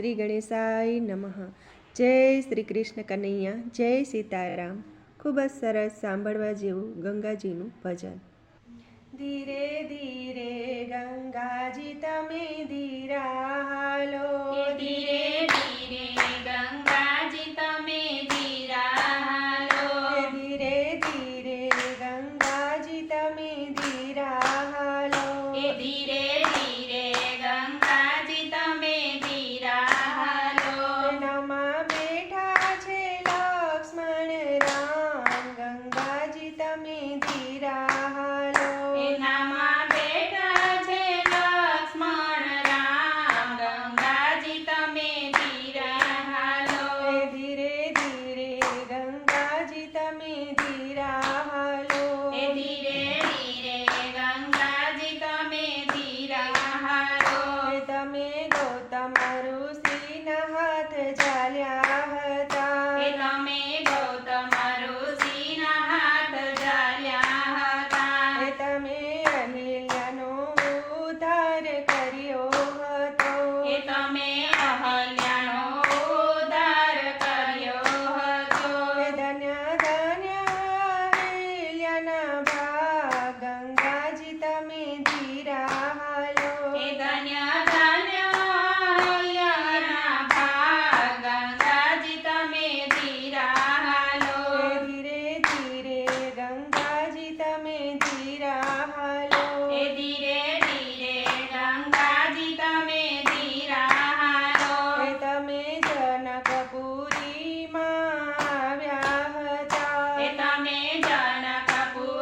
શ્રી ગણેશાય નમઃ। જય શ્રી કૃષ્ણ કનૈયા, જય સીતારામ। ખૂબ જ સરસ સાંભળવા જેવું ગંગાજીનું ભજન। ધીરે ધીરે ગંગાજી તમે ધીરા હાલો, ધીરે ધીરે ગંગાજી તમે ધીરા હાલો, ધીરે ધીરે ગંગાજી તમે ધીરા હાલો, ધીરે ધીરે ગંગાજી તમે ધીરા હાલો। નમા બેઠા છે લક્ષ્મણ રામ, ગંગાજી તમે ધીરા હાલો, એનામાં બેઠા છે લક્ષ્મણ રામ, ગંગાજી તમે ધીરા હાલો, ધીરે ધીરે ગંગાજી તમે ધીરા હાલો, ધીરે ધીરે ગંગાજી તમે ધીરા હાલો। તમે ગૌતમ ઋષિના હાથ ઝાલ્યા હતા, તમે ગૌતમ ઋષિના હાથ ઝાલ્યા હતા, તમે અહિલ્યાનો ઉદ્ધાર કર્યો હતો, તમે અહલ્યાનો ઉદ્ધાર કર્યો હતો। ધન્ય ધન્ય અહિલ્યાના ભાગ, ગંગાજી તમે ધીરા હાલો, ધન્ય ધન્ય અહલ્યાના ભાગ, ગંગાજી તમે ધીરા હાલો, ધીરે ધીરે ગંગાજી તમે ધીરા હાલો, ધીરે ધીરે ગંગાજી તમે ધીરા હાલો, તમે જનકપુરીમાં આવ્યા હતા, તમે જનકપુરીમાં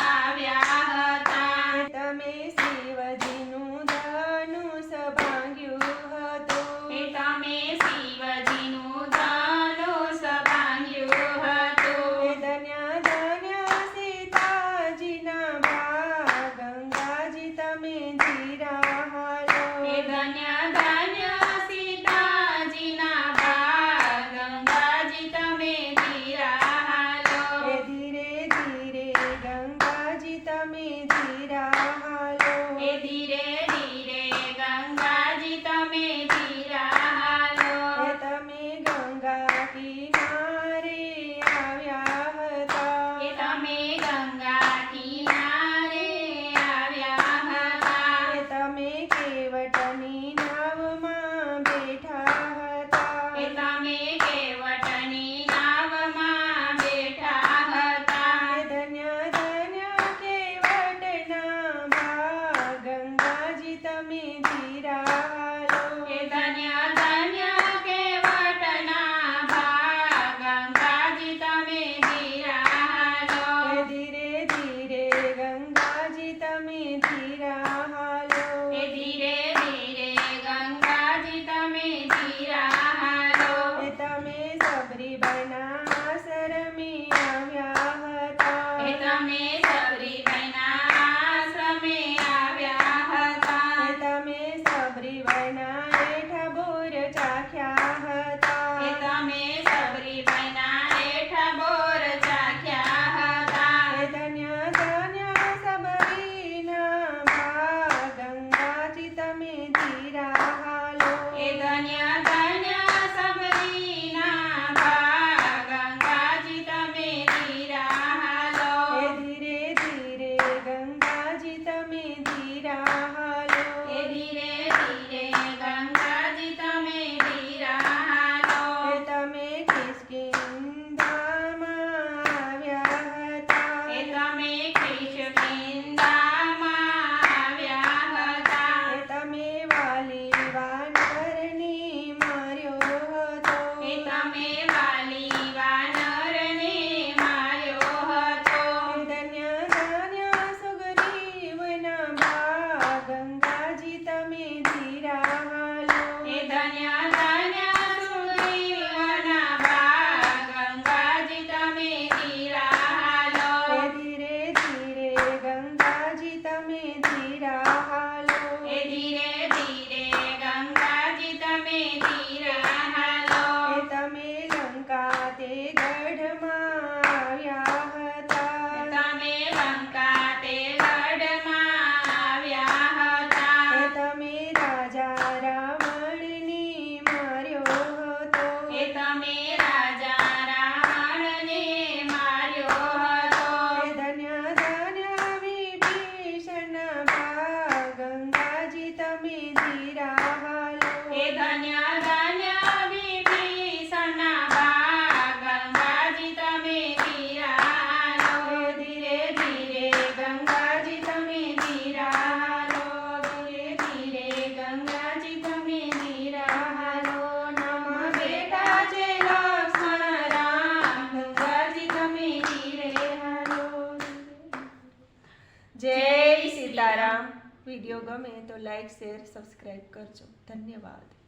આવ્યા હતા, તમે શિવજીનું ધનુષ ભાંગ્યું હતું, તમે શિવજીનું ધનુષ ભાંગ્યું હતું, ધન્ય ધન્ય સીતાજીના ભાગ, ગંગાજી તમે ધીરા હાલો, ધન્ય ધન્ય સીતાજીના ભાગ, ગંગાજી તમે ધીરા હાલો, ધીરે ધીરે ગંગાજી તમે ધીરા હાલો, ધીરે ધીરે ગંગાજી તમે ધીરા હાલો, તમે ગંગા કિનારે આવ્યા હતા, તમે ગંગા કિનારે આવ્યા હતા, તમે કેવટની નાવમાં બેઠા હતા, તમે કેવટની નાવમાં બેઠા હતા, ધન્ય ધન્ય કેવટના ભાગ, ગંગાજી તમે ધીરા હાલો, ધન્ય ધન્ય કેવટના ભાગ, ગંગાજી તમે ધીરા હાલો, ધીરે ધીરે ગંગાજી તમે ધીરા હાલો, ધીરે ધીરે ગંગાજી તમે ધીરા હાલો, તમે સબરીબાઈના આશ્રમે આવ્યા હતા, તમે સબરીબાઈના આશ્રમે આવ્યા હતા, તમે સબરીબાઈના હેઠા બોર ચાખ્યા હતા, તમે સબરીબાઈના હેઠા બોર ચાખ્યા હતા, ધન્ય ધન્ય સબરીના ભાગ, ગંગાજી તમે ધીરા હાલો, ધન્ય ધન્ય સબરીના ભાગ, ગંગાજી તમે ધીરા હાલો, ધીરે ગમે તો લાઈક શેર સબસ્ક્રાઈબ કરજો. ધન્યવાદ.